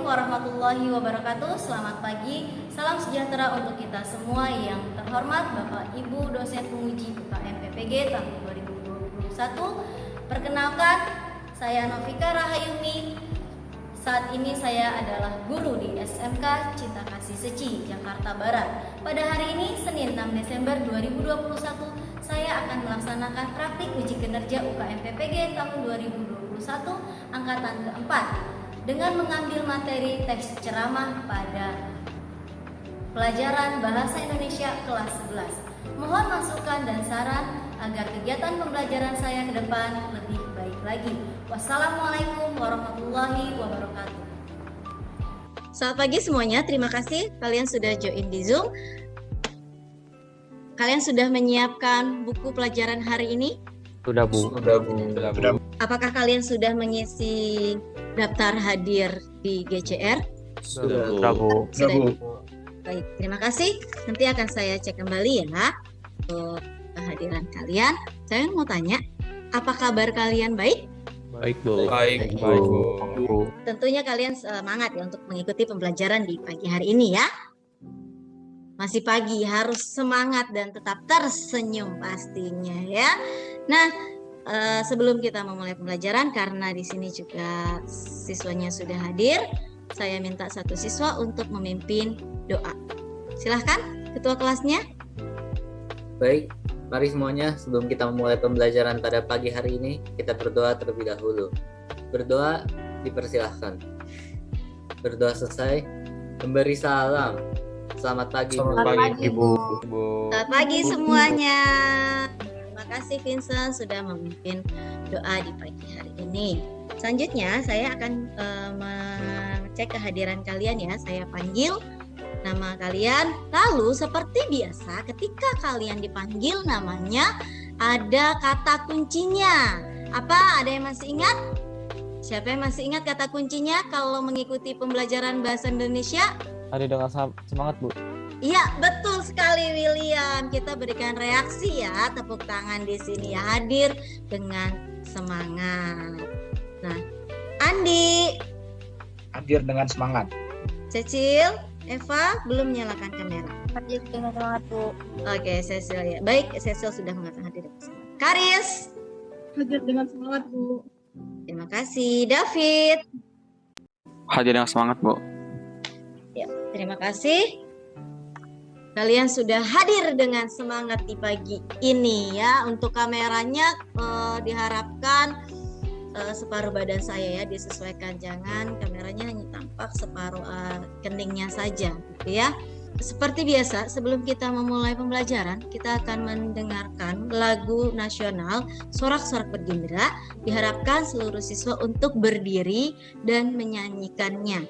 warahmatullahi wabarakatuh. Selamat pagi, salam sejahtera untuk kita semua. Yang terhormat Bapak Ibu dosen penguji UKM PPG tahun 2021. Perkenalkan, saya Novika Rahayumi. Saat ini saya adalah guru di SMK Cinta Kasih Seci, Jakarta Barat. Pada hari ini, Senin 6 Desember 2021, saya akan melaksanakan praktik uji kinerja UKM PPG tahun 2021 angkatan keempat dengan mengambil materi teks ceramah pada pelajaran Bahasa Indonesia kelas 11. Mohon masukan dan saran agar kegiatan pembelajaran saya ke depan lebih baik lagi. Wassalamualaikum warahmatullahi wabarakatuh. Selamat pagi semuanya, terima kasih kalian sudah join di Zoom. Kalian sudah menyiapkan buku pelajaran hari ini? Sudah, Bu. Apakah kalian sudah mengisi daftar hadir di GCR? Sudah, Bu. Sudah. Baik, terima kasih. Nanti akan saya cek kembali ya untuk kehadiran kalian. Saya mau tanya, apa kabar kalian baik? Baik, Bu. Baik, Bu. Tentunya kalian semangat ya untuk mengikuti pembelajaran di pagi hari ini ya. Masih pagi, harus semangat dan tetap tersenyum pastinya ya. Nah, sebelum kita memulai pembelajaran, karena di sini juga siswanya sudah hadir, saya minta satu siswa untuk memimpin doa. Silahkan, ketua kelasnya. Baik, mari semuanya sebelum kita memulai pembelajaran pada pagi hari ini, kita berdoa terlebih dahulu. Berdoa dipersilahkan. Berdoa selesai, memberi salam. Selamat pagi, Bu. Selamat pagi semuanya. Terima kasih Vincent sudah memimpin doa di pagi hari ini. Selanjutnya saya akan mengecek kehadiran kalian ya. Saya panggil nama kalian. Lalu seperti biasa ketika kalian dipanggil namanya ada kata kuncinya. Apa? Ada yang masih ingat? Siapa yang masih ingat kata kuncinya kalau mengikuti pembelajaran bahasa Indonesia? Hadir dengan semangat, Bu. Iya, betul sekali William. Kita berikan reaksi ya, tepuk tangan di sini ya, hadir dengan semangat. Nah, Andi, hadir dengan semangat. Cecil, Eva belum menyalakan kamera. Hadir dengan semangat, Bu. Oke, Cecil ya. Baik, Cecil sudah mengatakan hadir dengan semangat. Karis, hadir dengan semangat, Bu. Terima kasih. David, Hadir dengan semangat, Bu. ya, terima kasih. Kalian sudah hadir dengan semangat di pagi ini ya. Untuk kameranya diharapkan separuh badan saya ya disesuaikan, jangan kameranya hanya tampak separuh keningnya saja gitu ya. Seperti biasa, sebelum kita memulai pembelajaran, kita akan mendengarkan lagu nasional Sorak-Sorak Bergembira. Diharapkan seluruh siswa untuk berdiri dan menyanyikannya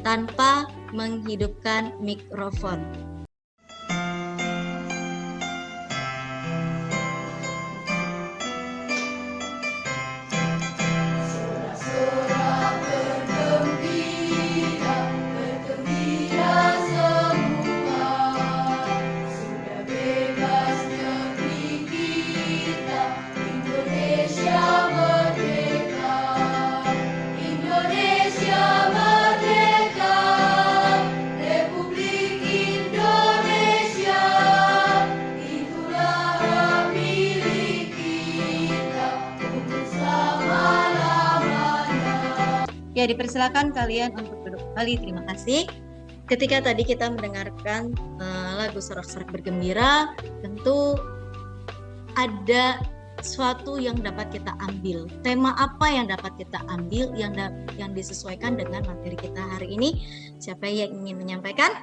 tanpa menghidupkan mikrofon. Ya, dipersilakan kalian untuk duduk kembali. Terima kasih. Ketika tadi kita mendengarkan lagu Sorak-Sorak Bergembira, tentu ada sesuatu yang dapat kita ambil. Tema apa yang dapat kita ambil yang disesuaikan dengan materi kita hari ini? Siapa yang ingin menyampaikan?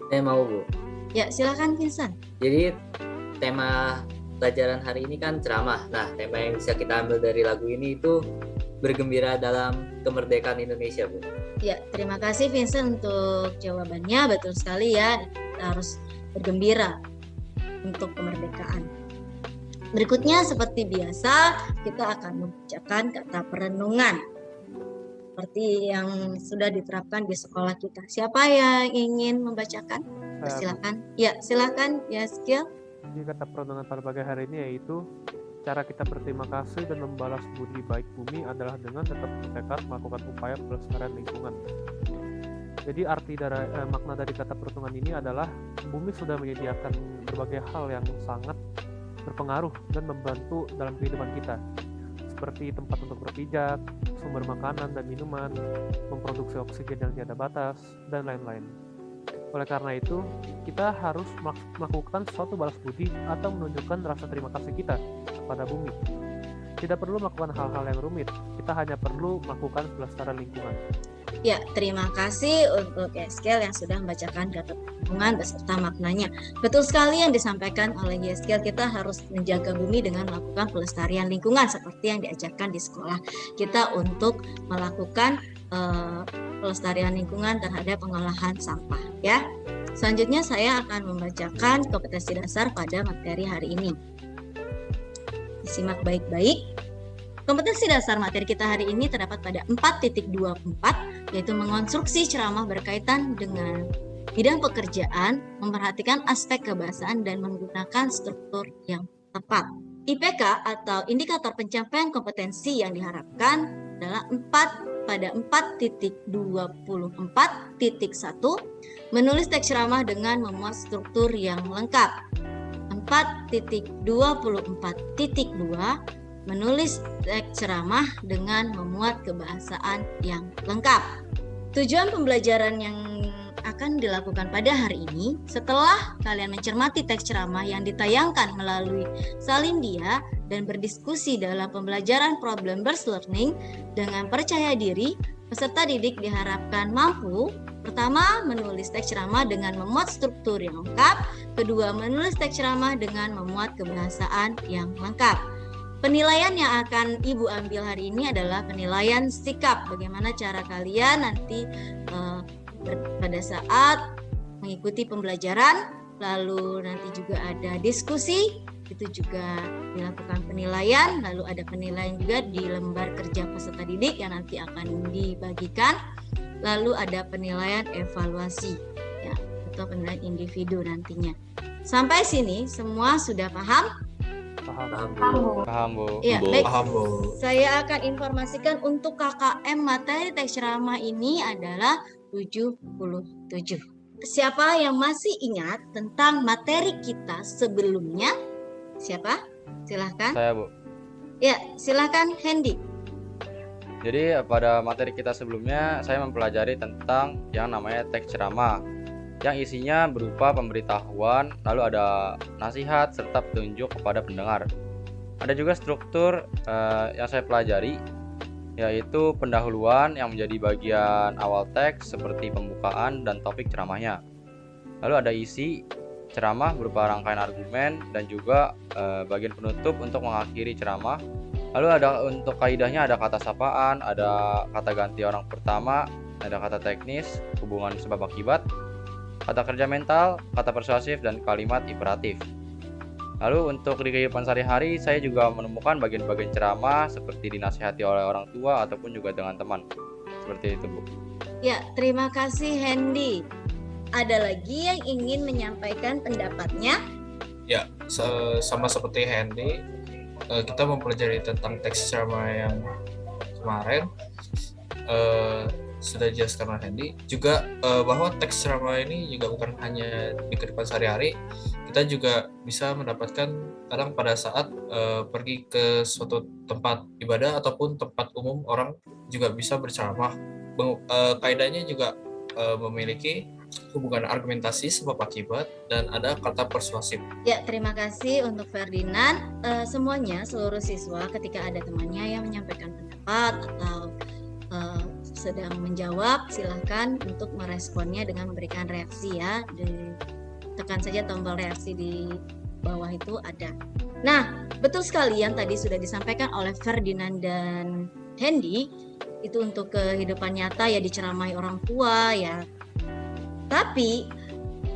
Saya mau, Bu. Ya, silakan Vincent. Jadi tema pelajaran hari ini kan ceramah. Nah, tema yang bisa kita ambil dari lagu ini itu bergembira dalam kemerdekaan Indonesia, Bu. Ya, terima kasih Vincent untuk jawabannya. Betul sekali ya, kita harus bergembira untuk kemerdekaan. Berikutnya seperti biasa kita akan membacakan kata perenungan seperti yang sudah diterapkan di sekolah kita. Siapa yang ingin membacakan? Silakan. Ya, silakan ya Skill. Jadi kata perenungan pada pagi hari ini yaitu cara kita berterima kasih dan membalas budi baik bumi adalah dengan tetap bertekad melakukan upaya pelestarian lingkungan. Jadi makna dari kata peruntungan ini adalah bumi sudah menyediakan berbagai hal yang sangat berpengaruh dan membantu dalam kehidupan kita, seperti tempat untuk berpijak, sumber makanan dan minuman, memproduksi oksigen yang tiada batas, dan lain-lain. Oleh karena itu, kita harus melakukan suatu balas budi atau menunjukkan rasa terima kasih kita kepada bumi. Tidak perlu melakukan hal-hal yang rumit, kita hanya perlu melakukan pelestarian lingkungan. Ya, terima kasih untuk Yeskel yang sudah membacakan kata lingkungan beserta maknanya. Betul sekali yang disampaikan oleh Yeskel, kita harus menjaga bumi dengan melakukan pelestarian lingkungan seperti yang diajarkan di sekolah kita untuk melakukan pelestarian lingkungan terhadap pengolahan sampah. Ya, selanjutnya saya akan membacakan kompetensi dasar pada materi hari ini. Disimak baik-baik. Kompetensi dasar materi kita hari ini terdapat pada 4.24, yaitu mengonstruksi ceramah berkaitan dengan bidang pekerjaan, memperhatikan aspek kebahasaan, dan menggunakan struktur yang tepat. IPK atau indikator pencapaian kompetensi yang diharapkan adalah 4.24.1, menulis teks ceramah dengan memuat struktur yang lengkap. 4.24.2, menulis teks ceramah dengan memuat kebahasaan yang lengkap. Tujuan pembelajaran yang akan dilakukan pada hari ini, setelah kalian mencermati teks ceramah yang ditayangkan melalui Salindia dan berdiskusi dalam pembelajaran problem-based learning dengan percaya diri, peserta didik diharapkan mampu: pertama, menulis teks ceramah dengan memuat struktur yang lengkap. Kedua, menulis teks ceramah dengan memuat kebahasaan yang lengkap. Penilaian yang akan Ibu ambil hari ini adalah penilaian sikap. Bagaimana cara kalian nanti pada saat mengikuti pembelajaran, lalu nanti juga ada diskusi, itu juga dilakukan penilaian, lalu ada penilaian juga di lembar kerja peserta didik yang nanti akan dibagikan, lalu ada penilaian evaluasi, ya, atau penilaian individu nantinya. Sampai sini semua sudah paham? Paham, Bu. Ya, baik. Paham, Bu. Saya akan informasikan untuk KKM materi teks ceramah ini adalah 77. Siapa yang masih ingat tentang materi kita sebelumnya? Siapa? Silahkan. Saya, Bu. Ya, silahkan Hendy. Jadi pada materi kita sebelumnya saya mempelajari tentang yang namanya teks ceramah, yang isinya berupa pemberitahuan, lalu ada nasihat serta petunjuk kepada pendengar. Ada juga struktur yang saya pelajari, yaitu pendahuluan yang menjadi bagian awal teks seperti pembukaan dan topik ceramahnya. Lalu ada isi ceramah berupa rangkaian argumen dan juga bagian penutup untuk mengakhiri ceramah. Lalu ada untuk kaidahnya, ada kata sapaan, ada kata ganti orang pertama, ada kata teknis, hubungan sebab akibat, kata kerja mental, kata persuasif, dan kalimat imperatif. Lalu untuk di kehidupan sehari-hari saya juga menemukan bagian-bagian ceramah seperti dinasihati oleh orang tua ataupun juga dengan teman. Seperti itu, Bu. Ya, terima kasih Hendy. Ada lagi yang ingin menyampaikan pendapatnya? Ya, sama seperti Hendy, kita mempelajari tentang teks ceramah yang kemarin. Sudah dijelaskan oleh Hendy juga bahwa teks ceramah ini juga bukan hanya di kehidupan sehari-hari, kita juga bisa mendapatkan kadang pada saat pergi ke suatu tempat ibadah ataupun tempat umum, orang juga bisa berceramah. Kaidahnya juga memiliki hubungan argumentasi sebab akibat dan ada kata persuasif. Ya, terima kasih untuk Ferdinand. Semuanya, seluruh siswa ketika ada temannya yang menyampaikan pendapat atau sedang menjawab, silahkan untuk meresponnya dengan memberikan reaksi, ya. Tekan saja tombol reaksi di bawah itu ada. Nah, betul sekali yang tadi sudah disampaikan oleh Ferdinand dan Hendy, itu untuk kehidupan nyata, ya, diceramai orang tua, ya. Tapi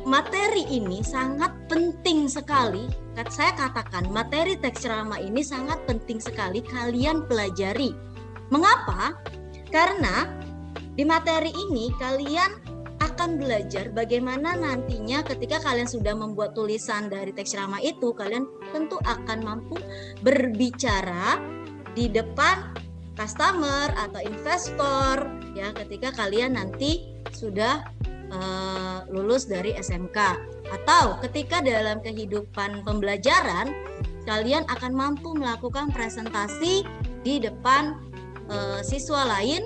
materi ini sangat penting sekali. Saya katakan materi teks ceramah ini sangat penting sekali kalian pelajari. Mengapa? Karena di materi ini kalian akan belajar bagaimana nantinya ketika kalian sudah membuat tulisan dari teks ceramah itu, kalian tentu akan mampu berbicara di depan customer atau investor, ya, ketika kalian nanti sudah lulus dari SMK, atau ketika dalam kehidupan pembelajaran kalian akan mampu melakukan presentasi di depan siswa lain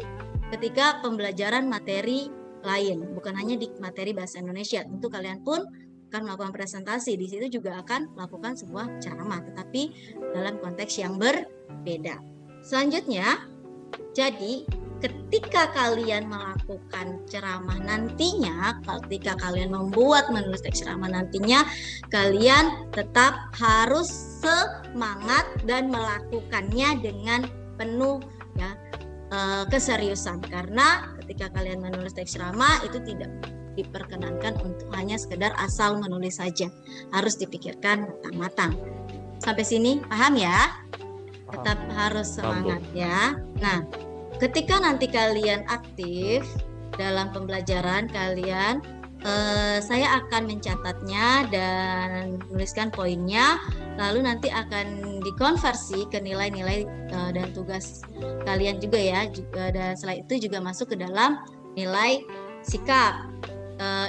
ketika pembelajaran materi lain, bukan hanya di materi bahasa Indonesia. Tentu kalian pun akan melakukan presentasi, di situ juga akan melakukan sebuah ceramah, tetapi dalam konteks yang berbeda. Selanjutnya, jadi ketika kalian melakukan ceramah nantinya, ketika kalian menulis teks ceramah nantinya, kalian tetap harus semangat dan melakukannya dengan penuh ya keseriusan, karena ketika kalian menulis teks ceramah itu tidak diperkenankan untuk hanya sekedar asal menulis saja, harus dipikirkan matang-matang. Sampai sini paham ya? Tetap harus semangat ya. Nah, ketika nanti kalian aktif dalam pembelajaran kalian, saya akan mencatatnya dan menuliskan poinnya, lalu nanti akan dikonversi ke nilai-nilai dan tugas kalian juga ya. Dan setelah itu juga masuk ke dalam nilai sikap.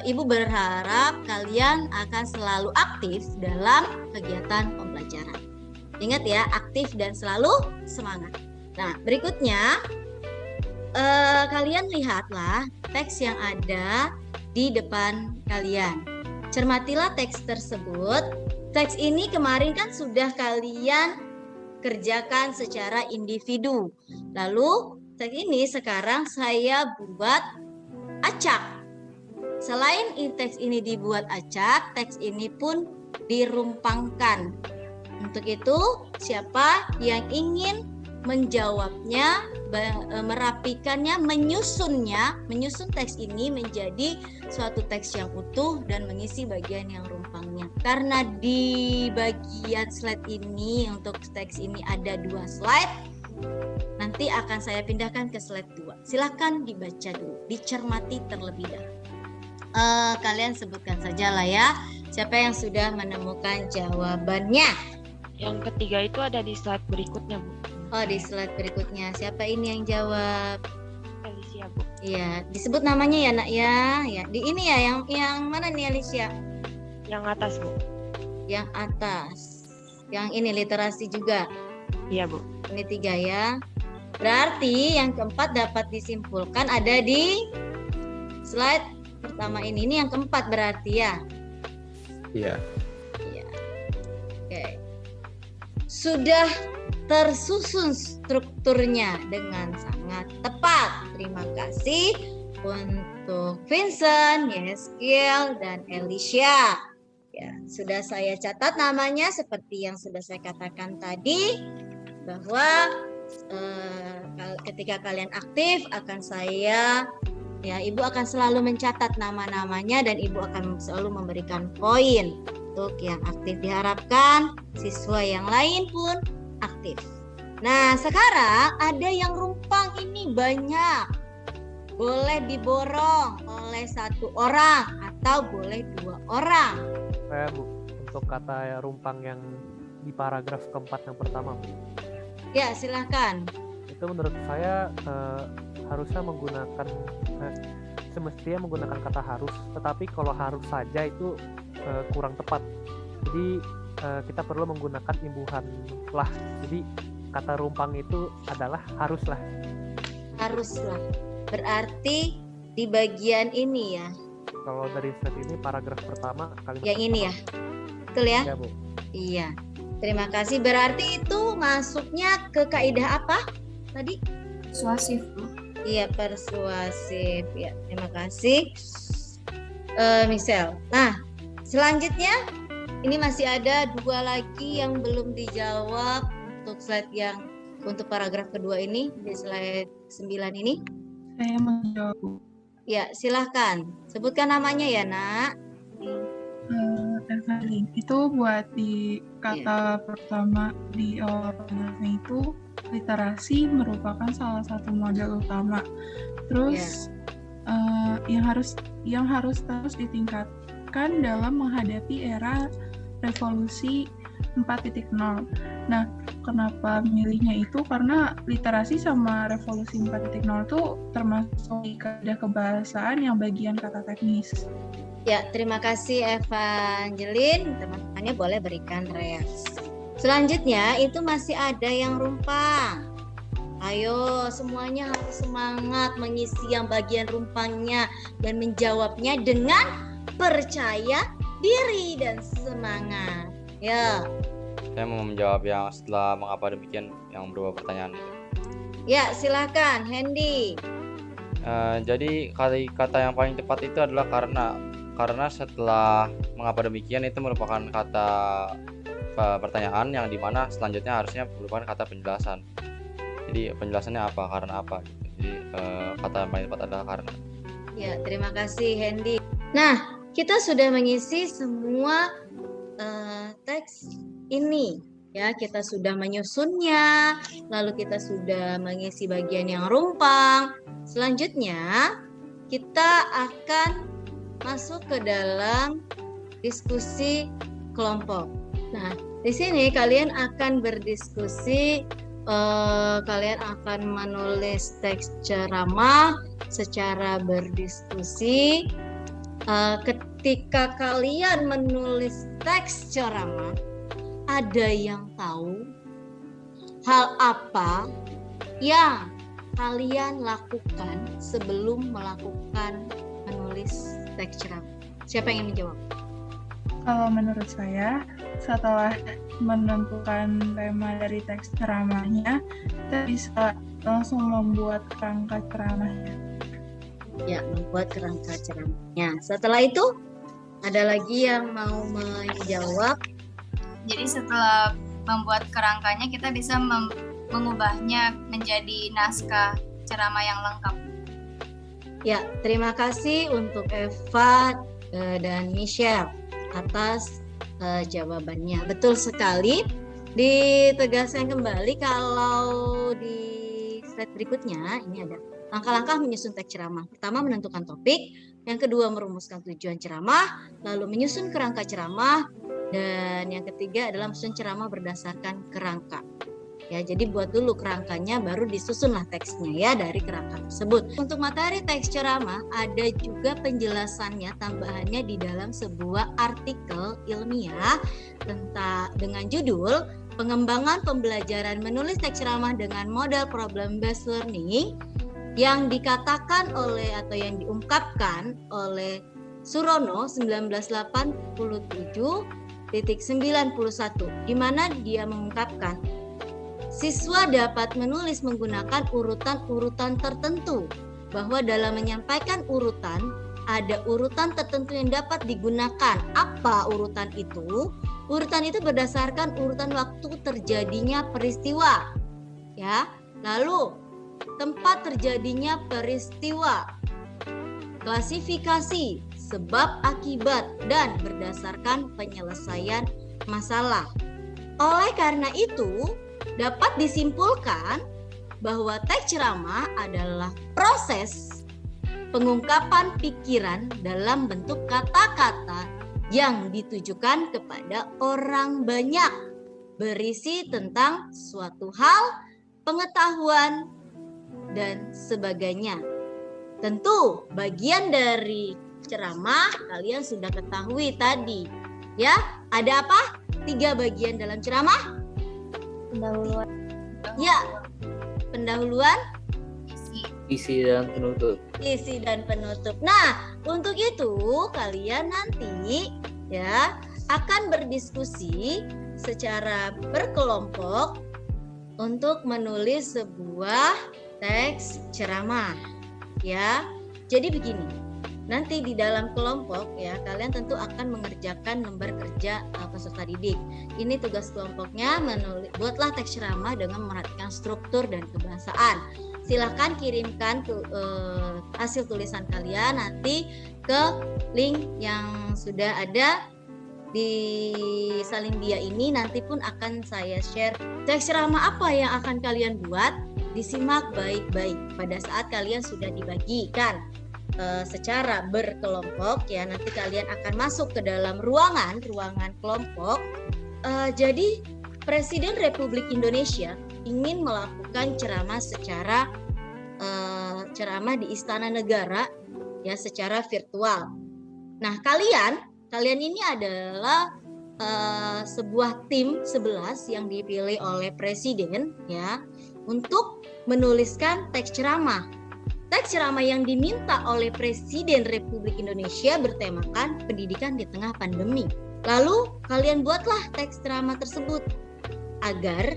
Ibu berharap kalian akan selalu aktif dalam kegiatan pembelajaran. Ingat ya, aktif dan selalu semangat. Nah, berikutnya kalian lihatlah teks yang ada di depan kalian. Cermatilah teks tersebut. Teks ini kemarin kan sudah kalian kerjakan secara individu. Lalu teks ini sekarang saya buat acak. Selain teks ini dibuat acak, teks ini pun dirumpangkan. Untuk itu, siapa yang ingin menjawabnya, merapikannya, menyusun teks ini menjadi suatu teks yang utuh dan mengisi bagian yang rumpangnya. Karena di bagian slide ini, untuk teks ini ada 2 slide, nanti akan saya pindahkan ke slide 2. Silahkan dibaca dulu, dicermati terlebih dahulu. Kalian sebutkan saja lah ya, siapa yang sudah menemukan jawabannya. Yang ketiga itu ada di slide berikutnya, Bu. Oh, di slide berikutnya. Siapa ini yang jawab? Alicia, Bu. Iya, disebut namanya ya, Nak ya. Ya, di ini ya, yang mana nih Alicia? Yang atas, Bu. Yang atas. Yang ini literasi juga. Iya, Bu. Ini 3 ya. Berarti yang keempat dapat disimpulkan ada di slide pertama ini. Ini yang keempat berarti ya. Iya. Iya. Oke. Sudah tersusun strukturnya dengan sangat tepat. Terima kasih untuk Vincent, Yeskiel, dan Alicia. Ya, sudah saya catat namanya seperti yang sudah saya katakan tadi, bahwa ketika kalian aktif akan Ibu akan selalu mencatat nama-namanya dan Ibu akan selalu memberikan poin untuk yang aktif. Diharapkan siswa yang lain pun aktif. Nah, sekarang ada yang rumpang ini banyak. Boleh diborong oleh 1 orang atau boleh 2 orang. Bu, untuk kata rumpang yang di paragraf keempat yang pertama, Bu. Ya, silakan. Itu menurut saya harusnya menggunakan semestinya menggunakan kata harus, tetapi kalau harus saja itu kurang tepat. Jadi kita perlu menggunakan imbuhan lah. Jadi kata rumpang itu adalah haruslah. Haruslah. Berarti di bagian ini ya. Kalau dari slide ini paragraf pertama kalimat yang ini ya. Betul ya? Iya, Bu. Iya. Terima kasih. Berarti itu masuknya ke kaidah apa tadi? Persuasif, Bu. Iya, persuasif. Ya, terima kasih, Michelle. Nah, selanjutnya ini masih ada 2 lagi yang belum dijawab untuk slide yang untuk paragraf kedua ini, di slide 9 ini. Saya menjawab, Bu. Ya, silahkan. Sebutkan namanya ya, Nak. Evelyn. Itu buat di kata pertama di awalnya itu, literasi merupakan salah satu model utama. Terus yang harus terus ditingkatkan dalam menghadapi era revolusi 4.0. Nah, kenapa milihnya itu karena literasi sama revolusi 4.0 itu termasuk kaidah kebahasaan yang bagian kata teknis. Ya, terima kasih Evangeline. Teman-temannya boleh berikan reaksi. Selanjutnya itu masih ada yang rumpang. Ayo semuanya harus semangat mengisi yang bagian rumpangnya dan menjawabnya dengan percaya diri dan semangat. Ya. Saya mau menjawab yang setelah mengapa demikian yang berupa pertanyaan itu. Ya, silakan Hendy. Jadi kata yang paling tepat itu adalah karena setelah mengapa demikian itu merupakan kata pertanyaan yang dimana selanjutnya harusnya merupakan kata penjelasan. Jadi penjelasannya apa, karena apa gitu. Jadi kata yang paling tepat adalah karena. Ya, terima kasih Hendy. Nah, kita sudah mengisi semua teks ini. Ya, kita sudah menyusunnya, lalu kita sudah mengisi bagian yang rumpang. Selanjutnya, kita akan masuk ke dalam diskusi kelompok. Nah, di sini kalian akan berdiskusi, kalian akan menulis teks ceramah secara berdiskusi. Ketika kalian menulis teks ceramah, ada yang tahu hal apa yang kalian lakukan sebelum melakukan menulis teks ceramah? Siapa yang ingin menjawab? Kalau menurut saya, setelah menentukan tema dari teks ceramahnya, kita bisa langsung membuat kerangka ceramahnya. Ya, membuat kerangka ceramahnya. Setelah itu, ada lagi yang mau menjawab? Jadi setelah membuat kerangkanya kita bisa mengubahnya menjadi naskah ceramah yang lengkap. Ya, terima kasih untuk Eva dan Michelle atas jawabannya. Betul sekali. Ditegaskan kembali kalau di slide berikutnya ini ada langkah-langkah menyusun teks ceramah. Pertama, menentukan topik. Yang kedua, merumuskan tujuan ceramah. Lalu menyusun kerangka ceramah. Dan yang ketiga adalah menyusun ceramah berdasarkan kerangka. Ya, jadi buat dulu kerangkanya, baru disusunlah teksnya ya dari kerangka tersebut. Untuk materi teks ceramah ada juga penjelasannya, tambahannya di dalam sebuah artikel ilmiah dengan judul Pengembangan Pembelajaran Menulis Teks Ceramah dengan Model Problem Based Learning, yang dikatakan oleh atau yang diungkapkan oleh Surono 1987.91, di mana dia mengungkapkan siswa dapat menulis menggunakan urutan-urutan tertentu, bahwa dalam menyampaikan urutan ada urutan tertentu yang dapat digunakan. Apa urutan itu? Urutan itu berdasarkan urutan waktu terjadinya peristiwa. Ya. Lalu tempat terjadinya peristiwa, klasifikasi, sebab akibat, dan berdasarkan penyelesaian masalah. Oleh karena itu, dapat disimpulkan bahwa teks ceramah adalah proses pengungkapan pikiran dalam bentuk kata-kata yang ditujukan kepada orang banyak, berisi tentang suatu hal, pengetahuan, dan sebagainya. Tentu bagian dari ceramah kalian sudah ketahui tadi. Ya, ada apa? 3 bagian dalam ceramah. Pendahuluan. Ya, pendahuluan, Isi dan penutup. isi dan penutup. Nah, untuk itu kalian nanti ya akan berdiskusi secara berkelompok untuk menulis sebuah teks ceramah. Ya. Jadi begini. Nanti di dalam kelompok ya kalian tentu akan mengerjakan lembar kerja peserta didik. Ini tugas kelompoknya, buatlah teks ceramah dengan memperhatikan struktur dan kebahasaan. Silahkan kirimkan hasil tulisan kalian nanti ke link yang sudah ada di Salindia ini. Nanti pun akan saya share teks ceramah apa yang akan kalian buat. Disimak baik-baik pada saat kalian sudah dibagikan secara berkelompok ya. Nanti kalian akan masuk ke dalam ruangan kelompok. Jadi Presiden Republik Indonesia ingin melakukan ceramah ceramah di Istana Negara ya secara virtual. Nah, kalian ini adalah sebuah tim 11 yang dipilih oleh presiden ya untuk menuliskan teks ceramah. Teks ceramah yang diminta oleh Presiden Republik Indonesia bertemakan pendidikan di tengah pandemi. Lalu kalian buatlah teks ceramah tersebut agar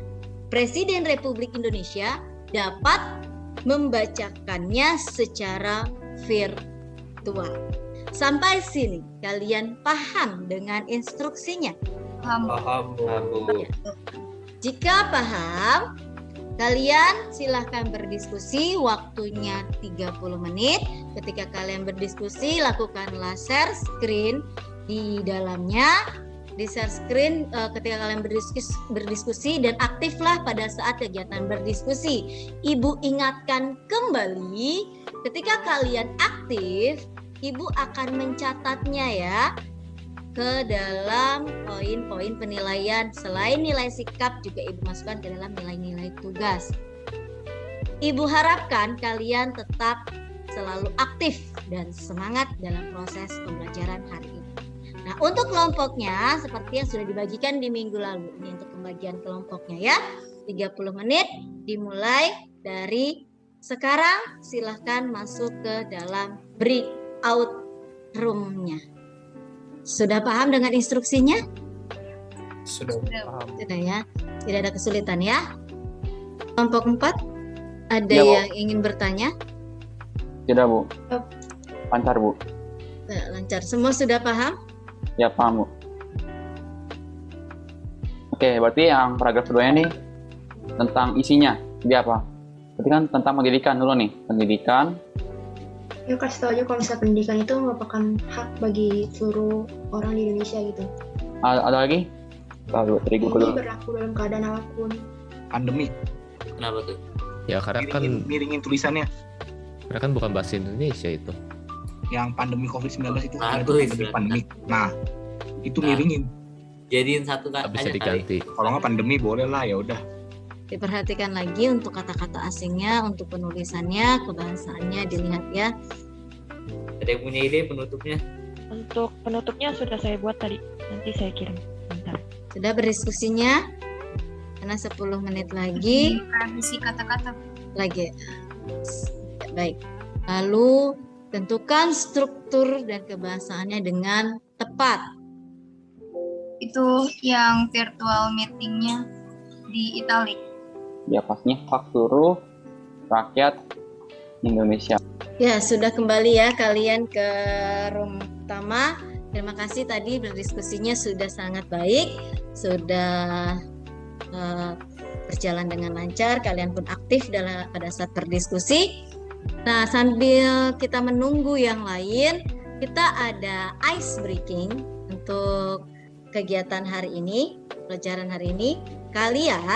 Presiden Republik Indonesia dapat membacakannya secara virtual. Sampai sini kalian paham dengan instruksinya? Paham, Bu. Jika paham, kalian silahkan berdiskusi, waktunya 30 menit. Ketika kalian berdiskusi, lakukanlah share screen di dalamnya. Di share screen ketika kalian berdiskusi dan aktiflah pada saat kegiatan berdiskusi. Ibu ingatkan kembali, ketika kalian aktif, Ibu akan mencatatnya ya ke dalam poin-poin penilaian. Selain nilai sikap juga Ibu masukkan ke dalam nilai-nilai tugas. Ibu harapkan kalian tetap selalu aktif dan semangat dalam proses pembelajaran hari ini. Nah, untuk kelompoknya seperti yang sudah dibagikan di minggu lalu. Ini untuk pembagian kelompoknya ya. 30 menit dimulai dari sekarang. Silahkan masuk ke dalam breakout room-nya. Sudah paham dengan instruksinya? Sudah. Sudah ya. Tidak ada kesulitan ya. Kelompok 4 ada Ya, Bu. yang ingin bertanya? Tidak, Bu. Lancar, Bu. Lancar. Semua sudah paham? Ya, paham, Bu. Oke, berarti yang paragraf keduanya nih tentang isinya. Jadi apa? Berarti kan tentang pendidikan dulu nih. Pendidikan. Ya, kasih tahu aja kalau misalnya pendidikan itu merupakan hak bagi seluruh orang di Indonesia gitu. Ada lagi? Lalu, tadi gue Ini dulu. berlaku dalam keadaan apapun. Pandemi. Kenapa tuh? Ya karena miringin tulisannya. Karena kan bukan bahasa Indonesia itu. Yang pandemi COVID-19 itu pandemi. Nah, itu miringin. Jadiin satu kali. Bisa diganti. Kalau nggak pandemi boleh lah, ya udah. Diperhatikan lagi untuk kata-kata asingnya, untuk penulisannya, kebahasaannya dilihat ya. Ada yang punya ide penutupnya? Untuk penutupnya sudah saya buat tadi. Nanti saya kirim. Bentar. Sudah berdiskusinya? Karena 10 menit lagi. Revisi kata-kata. Lagi. Baik. Lalu tentukan struktur dan kebahasaannya dengan tepat. Itu yang virtual meetingnya di italic. Ya, pasnya hak seluruh rakyat Indonesia. Ya, sudah kembali ya kalian ke room utama. Terima kasih tadi berdiskusinya sudah sangat baik. Sudah berjalan dengan lancar. Kalian pun aktif pada saat berdiskusi. Nah, sambil kita menunggu yang lain, kita ada ice breaking untuk kegiatan hari ini, pelajaran hari ini. Kalian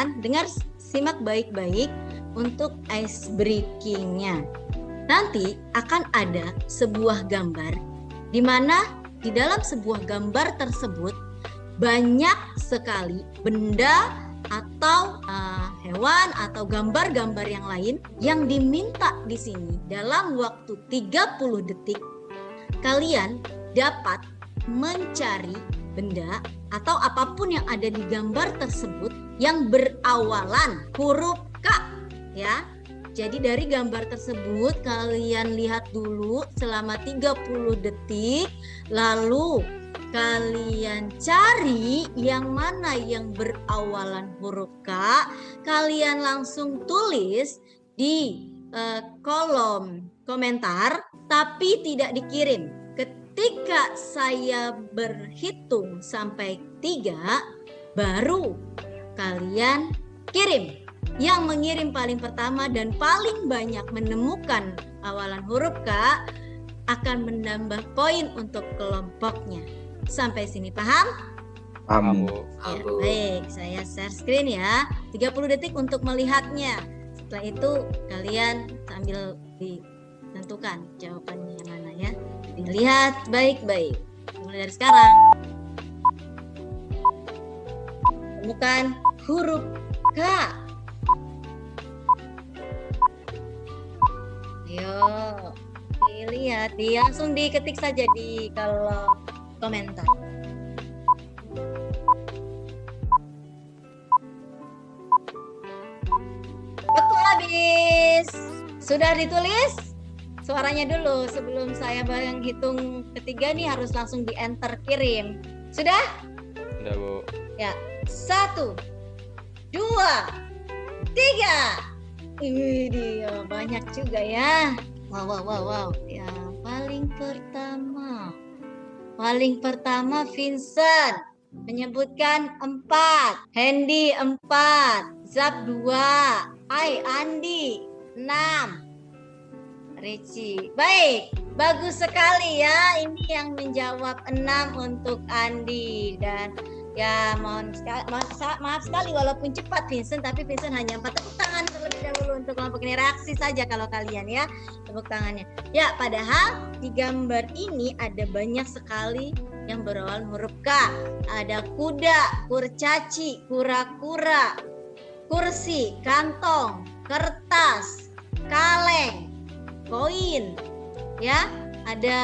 simak baik-baik untuk ice breaking-nya. Nanti akan ada sebuah gambar di mana di dalam sebuah gambar tersebut banyak sekali benda atau hewan atau gambar-gambar yang lain yang diminta di sini dalam waktu 30 detik kalian dapat mencari benda atau apapun yang ada di gambar tersebut yang berawalan huruf K ya. Jadi dari gambar tersebut kalian lihat dulu selama 30 detik lalu kalian cari yang mana yang berawalan huruf K, kalian langsung tulis di kolom komentar, tapi tidak dikirim. Ketika saya berhitung sampai 3, baru kalian kirim. Yang mengirim paling pertama dan paling banyak menemukan awalan huruf K akan menambah poin untuk kelompoknya. Sampai sini paham? Paham. Ya, baik, saya share screen ya. 30 detik untuk melihatnya. Setelah itu kalian sambil ditentukan jawabannya yang mana ya. Dilihat baik-baik. Mulai dari sekarang. Temukan huruf K. Ayo, dilihat, langsung diketik saja di kolom komentar. Waktu habis. Sudah ditulis? Suaranya dulu sebelum saya hitung ketiga nih harus langsung di enter kirim. Sudah? Sudah, Bu. Ya, 1, 2, 3. Ini banyak juga ya. Wow. Ya, paling pertama Vincent menyebutkan 4, Hendy 4, Zap 2, Andi 6. Ricci. Baik, bagus sekali ya. Ini yang menjawab 6 untuk Andi. Dan ya maaf sekali walaupun cepat Vincent, tapi Vincent hanya 4. Tepuk tangan terlebih dahulu untuk kelompok ini. Reaksi saja kalau kalian ya, tepuk tangannya. Ya, padahal di gambar ini ada banyak sekali yang berawal huruf K. Ada kuda, kurcaci, kura-kura, kursi, kantong, kertas, kaleng, koin, ya, ada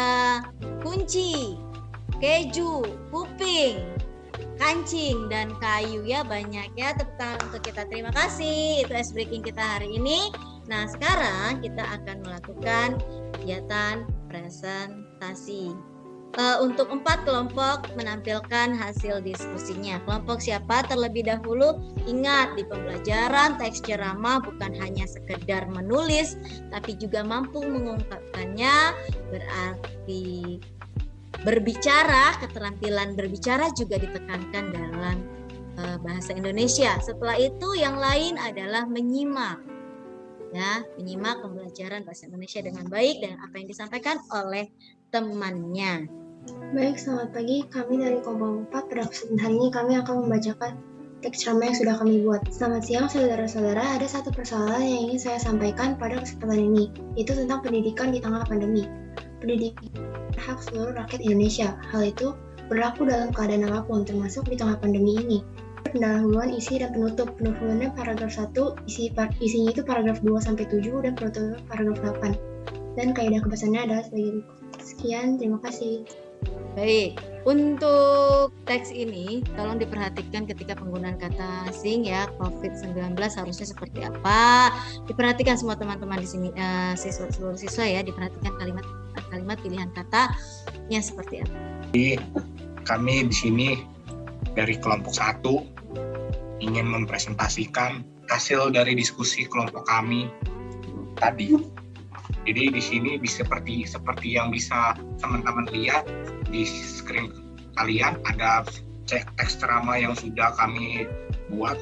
kunci, keju, kuping, kancing, dan kayu ya, banyak ya. Tepuk tangan untuk kita. Terima kasih. Itu ice breaking kita hari ini. Nah, sekarang kita akan melakukan kegiatan presentasi. Untuk 4 kelompok menampilkan hasil diskusinya. Kelompok siapa terlebih dahulu? Ingat, di pembelajaran teks ceramah bukan hanya sekedar menulis, tapi juga mampu mengungkapkannya. Berarti berbicara, keterampilan berbicara juga ditekankan dalam bahasa Indonesia. Setelah itu yang lain adalah menyimak. Ya, menyimak pembelajaran bahasa Indonesia dengan baik dan apa yang disampaikan oleh temannya. Baik, selamat pagi. Kami dari kelompok 4 pada kesempatan hari ini kami akan membacakan teks ceramah yang sudah kami buat. Selamat siang saudara-saudara, ada satu persoalan yang ingin saya sampaikan pada kesempatan ini, yaitu tentang pendidikan di tengah pandemi. Pendidikan hak seluruh rakyat Indonesia. Hal itu berlaku dalam keadaan apapun, termasuk di tengah pandemi ini. Pendahuluan, isi, dan penutup. Pendahuluannya paragraf 1, isinya itu paragraf 2-7, dan penutupnya paragraf 8. Dan kaidah kebahasaannya adalah sebagai berikut. Sekian, terima kasih. Baik, untuk teks ini tolong diperhatikan ketika penggunaan kata asing ya. COVID-19 harusnya seperti apa? Diperhatikan semua teman-teman di sini, seluruh siswa ya, diperhatikan kalimat pilihan katanya seperti apa. Jadi kami di sini dari kelompok 1 ingin mempresentasikan hasil dari diskusi kelompok kami tadi. Jadi di sini bisa seperti yang bisa teman-teman lihat di screen kalian, ada teks ceramah yang sudah kami buat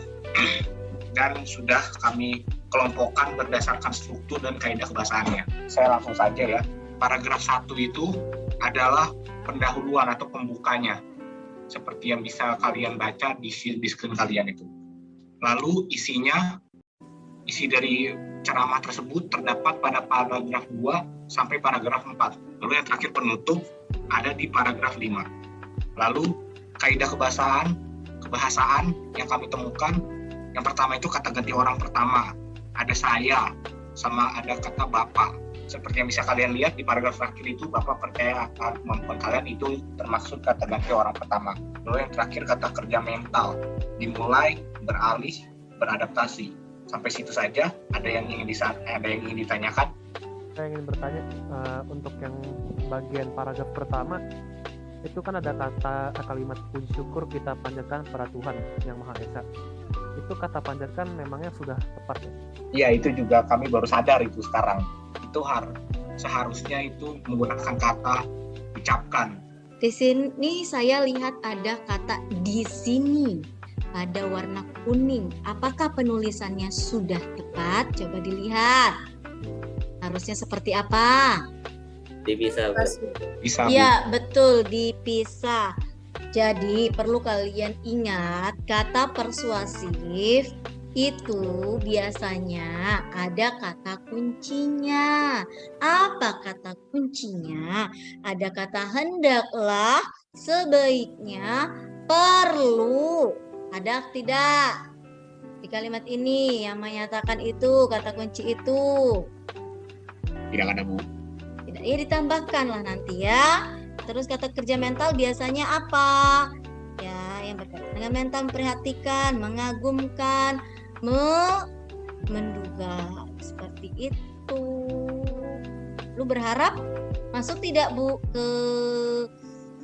dan sudah kami kelompokkan berdasarkan struktur dan kaidah kebahasaannya. Saya langsung saja ya. Paragraf 1 itu adalah pendahuluan atau pembukanya, seperti yang bisa kalian baca di screen kalian itu. Lalu isi dari ceramah tersebut terdapat pada paragraf 2 sampai paragraf 4. Lalu yang terakhir penutup ada di paragraf 5. Lalu kaidah kebahasaan yang kami temukan, yang pertama itu kata ganti orang pertama. Ada saya sama ada kata bapak. Seperti yang bisa kalian lihat di paragraf terakhir itu, bapak percaya akan kemampuan kalian, itu termasuk kata ganti orang pertama. Lalu yang terakhir kata kerja mental, dimulai, beralih, beradaptasi. Sampai situ saja. Ada yang ingin ditanyakan? Saya ingin bertanya, untuk yang bagian paragraf pertama itu kan ada kalimat puji syukur kita panjatkan pada Tuhan yang Maha Esa. Itu kata panjatkan memangnya sudah tepat ya? Iya, itu juga kami baru sadar itu sekarang. Itu seharusnya itu menggunakan kata ucapkan. Di sini saya lihat ada kata di sini. Ada warna kuning. Apakah penulisannya sudah tepat? Coba dilihat. Harusnya seperti apa? Dipisah. Iya, betul, dipisah. Jadi perlu kalian ingat, kata persuasif itu biasanya ada kata kuncinya. Apa kata kuncinya? Ada kata hendaklah, sebaiknya, perlu. Ada tidak? Di kalimat ini yang menyatakan itu, kata kunci itu. Tidak ada, Bu. Tidak, ya ditambahkan lah nanti ya. Terus kata kerja mental biasanya apa? Ya, yang berkaitan dengan mental, memperhatikan, mengagumkan, menduga, seperti itu. Lu berharap masuk tidak, Bu, ke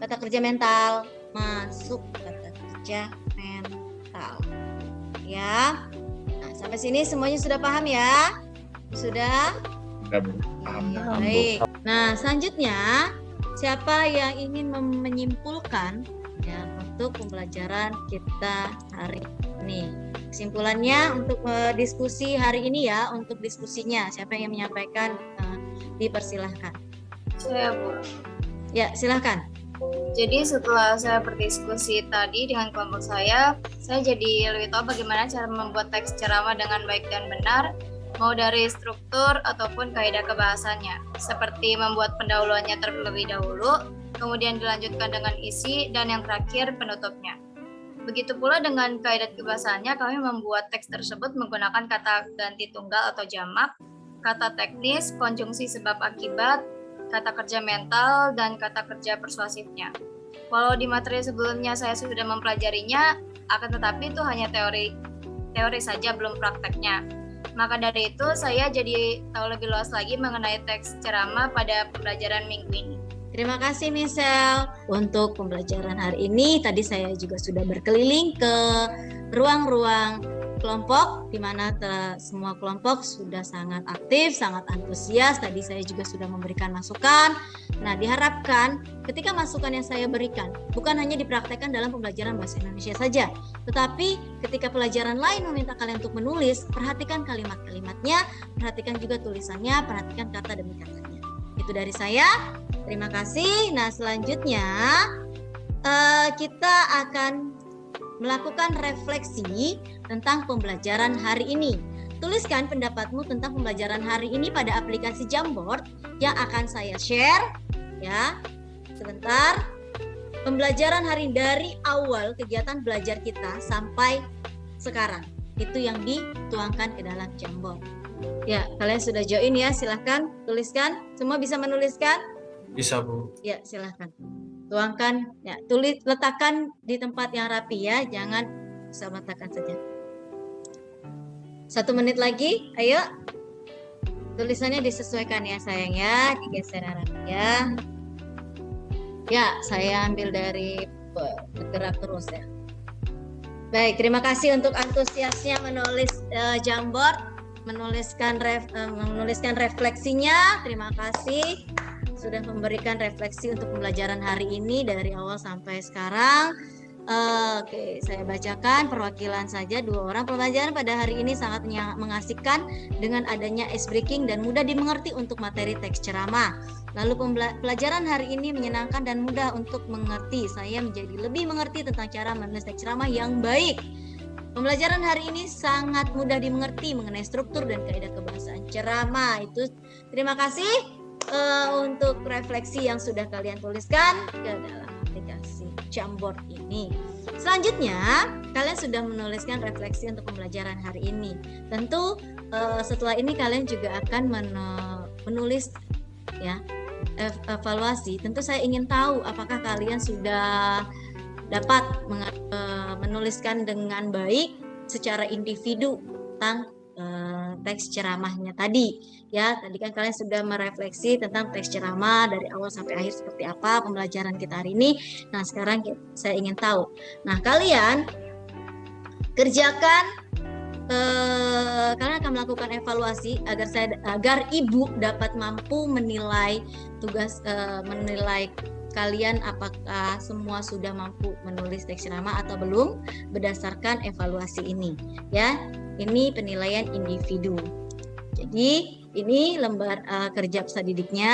kata kerja mental? Masuk kata kerja mental. Ya. Nah, sampai sini semuanya sudah paham ya? Sudah? Sudah, Bu. Paham. Ya, baik. Nah, selanjutnya siapa yang ingin menyimpulkan ya untuk pembelajaran kita hari ini? Kesimpulannya untuk diskusi hari ini ya, untuk diskusinya siapa yang menyampaikan, dipersilahkan. Saya, Bu. Ya, silahkan. Jadi setelah saya berdiskusi tadi dengan kelompok saya jadi lebih tahu bagaimana cara membuat teks ceramah dengan baik dan benar, mau dari struktur ataupun kaidah kebahasannya, seperti membuat pendahuluannya terlebih dahulu, kemudian dilanjutkan dengan isi, dan yang terakhir penutupnya. Begitu pula dengan kaidah kebahasannya, kami membuat teks tersebut menggunakan kata ganti tunggal atau jamak, kata teknis, konjungsi sebab akibat, kata kerja mental, dan kata kerja persuasifnya. Walau di materi sebelumnya saya sudah mempelajarinya, akan tetapi itu hanya teori saja, belum prakteknya. Maka dari itu saya jadi tahu lebih luas lagi mengenai teks ceramah pada pembelajaran minggu ini. Terima kasih Michelle untuk pembelajaran hari ini. Tadi saya juga sudah berkeliling ke ruang-ruang kelompok di mana semua kelompok sudah sangat aktif, sangat antusias. Tadi saya juga sudah memberikan masukan. Nah, diharapkan ketika masukan yang saya berikan bukan hanya dipraktekkan dalam pembelajaran bahasa Indonesia saja, tetapi ketika pelajaran lain meminta kalian untuk menulis, perhatikan kalimat-kalimatnya, perhatikan juga tulisannya, perhatikan kata demi katanya. Itu dari saya. Terima kasih. Nah, selanjutnya kita akan melakukan refleksi tentang pembelajaran hari ini. Tuliskan pendapatmu tentang pembelajaran hari ini pada aplikasi Jamboard yang akan saya share ya. Sebentar. Pembelajaran hari dari awal kegiatan belajar kita sampai sekarang. Itu yang dituangkan ke dalam Jamboard. Ya, kalian sudah join ya, silahkan tuliskan. Semua bisa menuliskan? Bisa, Bu. Ya, silahkan. Tuangkan, ya, letakkan di tempat yang rapi ya, jangan bisa letakkan saja. 1 menit lagi, ayo. Tulisannya disesuaikan ya sayang ya, digeser rapi ya. Ya, saya ambil dari bergerak terus ya. Baik, terima kasih untuk antusiasnya menulis Jamboard, menuliskan refleksinya. Terima kasih sudah memberikan refleksi untuk pembelajaran hari ini dari awal sampai sekarang. Oke, saya bacakan perwakilan saja 2 orang. Pembelajaran pada hari ini sangat mengasihkan dengan adanya ice breaking dan mudah dimengerti untuk materi teks ceramah. Lalu pelajaran hari ini menyenangkan dan mudah untuk mengerti. Saya menjadi lebih mengerti tentang cara menulis teks ceramah yang baik. Pembelajaran hari ini sangat mudah dimengerti mengenai struktur dan kaidah kebahasaan ceramah. Itu terima kasih untuk refleksi yang sudah kalian tuliskan ke dalam aplikasi Jamboard ini. Selanjutnya, kalian sudah menuliskan refleksi untuk pembelajaran hari ini. Tentu setelah ini kalian juga akan menulis ya evaluasi. Tentu saya ingin tahu apakah kalian sudah dapat menuliskan dengan baik secara individu tentang teks ceramahnya tadi ya. Tadi kan kalian sudah merefleksi tentang teks ceramah dari awal sampai akhir seperti apa pembelajaran kita hari ini. Nah, sekarang saya ingin tahu. Nah, kalian kerjakan, kalian akan melakukan evaluasi agar ibu dapat mampu menilai tugas, menilai kalian apakah semua sudah mampu menulis teks ceramah atau belum berdasarkan evaluasi ini ya. Ini penilaian individu. Jadi ini lembar kerja peserta didiknya.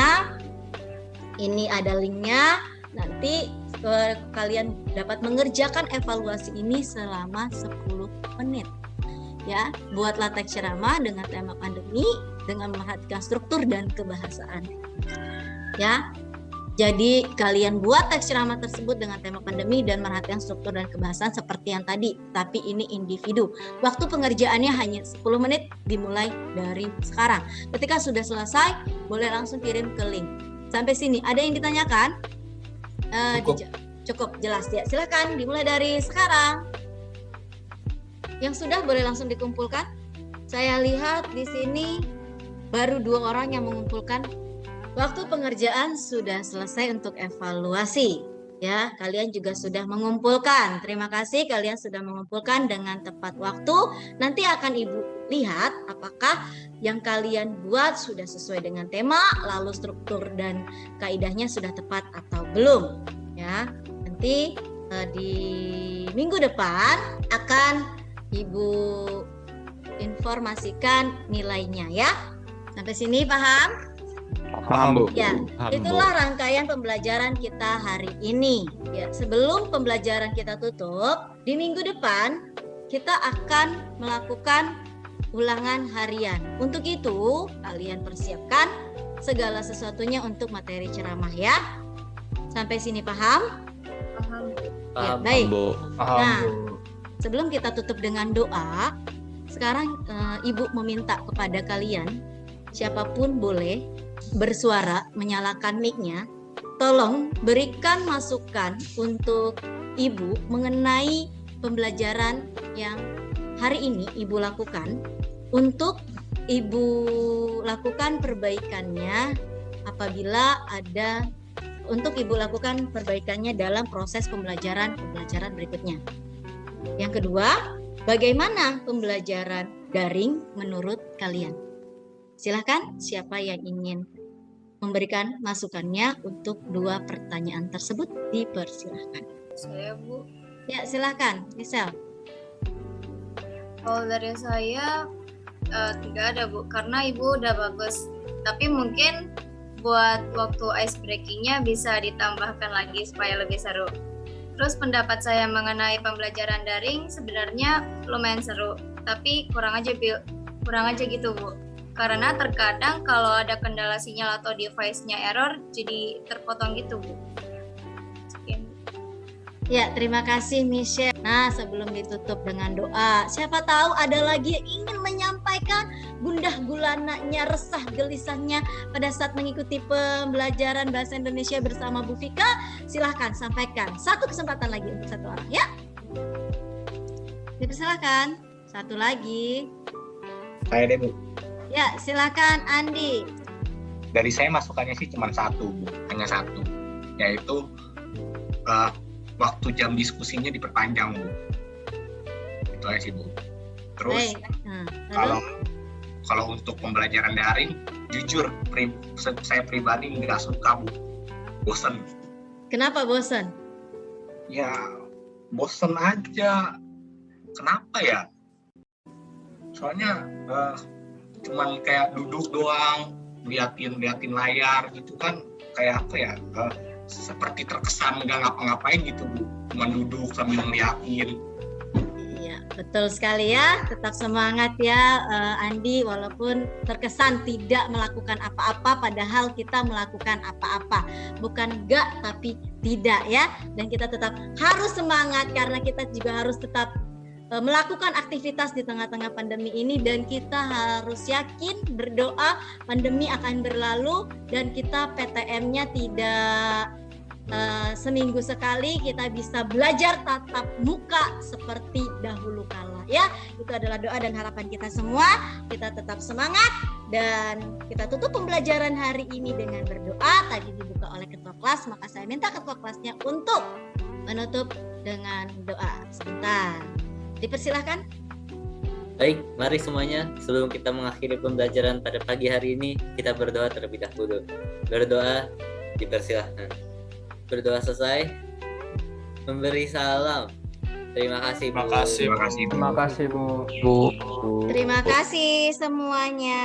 Ini ada linknya. Nanti kalian dapat mengerjakan evaluasi ini selama 10 menit. Ya, buatlah teks ceramah dengan tema pandemi dengan memperhatikan struktur dan kebahasaan. Ya. Jadi kalian buat teks ceramah tersebut dengan tema pandemi dan merhatikan struktur dan kebahasan seperti yang tadi. Tapi ini individu. Waktu pengerjaannya hanya 10 menit dimulai dari sekarang. Ketika sudah selesai, boleh langsung kirim ke link. Sampai sini, ada yang ditanyakan? Cukup jelas ya. Silakan dimulai dari sekarang. Yang sudah boleh langsung dikumpulkan. Saya lihat di sini baru 2 orang yang mengumpulkan. Waktu pengerjaan sudah selesai untuk evaluasi. Ya, kalian juga sudah mengumpulkan. Terima kasih kalian sudah mengumpulkan dengan tepat waktu. Nanti akan Ibu lihat apakah yang kalian buat sudah sesuai dengan tema, lalu struktur dan kaidahnya sudah tepat atau belum. Ya, nanti di minggu depan akan Ibu informasikan nilainya ya. Sampai sini paham? Paham, Bu. Ya, Paham, itulah Bu. rangkaian pembelajaran kita hari ini. Ya, sebelum pembelajaran kita tutup, di minggu depan kita akan melakukan ulangan harian. Untuk itu, kalian persiapkan segala sesuatunya untuk materi ceramah ya. Sampai sini paham? Paham. Ya, baik. Bu. Nah, sebelum kita tutup dengan doa, sekarang Ibu meminta kepada kalian, siapapun boleh bersuara, menyalakan mic-nya. Tolong berikan masukan untuk Ibu mengenai pembelajaran yang hari ini Ibu lakukan. Untuk Ibu lakukan perbaikannya apabila ada, untuk Ibu lakukan perbaikannya dalam proses pembelajaran berikutnya. Yang kedua, bagaimana pembelajaran daring menurut kalian? Silakan, siapa yang ingin memberikan masukannya untuk 2 pertanyaan tersebut dipersilahkan. Saya, Bu. Ya, silakan, Michelle. Kalau dari saya tidak ada, Bu, karena Ibu udah bagus. Tapi mungkin buat waktu ice breaking-nya bisa ditambahkan lagi supaya lebih seru. Terus pendapat saya mengenai pembelajaran daring sebenarnya lumayan seru, tapi kurang aja gitu, Bu. Karena terkadang kalau ada kendala sinyal atau device-nya error, jadi terpotong gitu, Bu. Sekian. Ya, terima kasih Michelle. Nah, sebelum ditutup dengan doa, siapa tahu ada lagi yang ingin menyampaikan gundah gulananya, resah gelisahnya pada saat mengikuti pembelajaran bahasa Indonesia bersama Bu Vika. Silahkan sampaikan. Satu kesempatan lagi untuk 1 orang, ya. Dipersilakan. Satu lagi. Saya deh, Bu. Ya, silakan Andi. Dari saya masukannya sih cuma 1, Bu. Hanya 1. Yaitu waktu jam diskusinya diperpanjang, Bu. Itu aja sih, Bu. Terus kalau untuk pembelajaran daring, jujur saya pribadi nggak suka, Bu. Bosen. Kenapa bosen? Ya bosen aja. Kenapa ya? Soalnya cuman kayak duduk doang, liatin layar gitu kan, kayak apa ya? Seperti terkesan nggak ngapa-ngapain gitu, Bu. Cuman duduk sambil ngeliatin. Iya, betul sekali ya. Tetap semangat ya, Andi, walaupun terkesan tidak melakukan apa-apa padahal kita melakukan apa-apa. Bukan enggak tapi tidak ya. Dan kita tetap harus semangat karena kita juga harus tetap melakukan aktivitas di tengah-tengah pandemi ini, dan kita harus yakin berdoa pandemi akan berlalu dan kita PTM-nya tidak seminggu sekali, kita bisa belajar tatap muka seperti dahulu kala ya. Itu adalah doa dan harapan kita semua. Kita tetap semangat dan kita tutup pembelajaran hari ini dengan berdoa. Tadi dibuka oleh ketua kelas, maka saya minta ketua kelasnya untuk menutup dengan doa. Sebentar, dipersilahkan. Baik, mari semuanya, sebelum kita mengakhiri pembelajaran pada pagi hari ini, kita berdoa terlebih dahulu. Berdoa, dipersilahkan. Berdoa selesai, memberi salam. Terima kasih, Bu. Terima kasih, Bu. Terima kasih semuanya.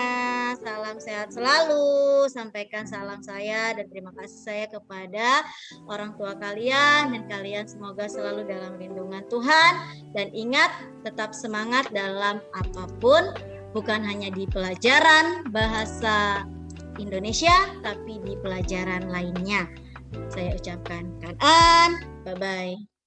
Salam sehat selalu. Sampaikan salam saya dan terima kasih saya kepada orang tua kalian, dan kalian semoga selalu dalam lindungan Tuhan. Dan ingat, tetap semangat dalam apapun, bukan hanya di pelajaran bahasa Indonesia, tapi di pelajaran lainnya. saya ucapkan kan an, bye-bye.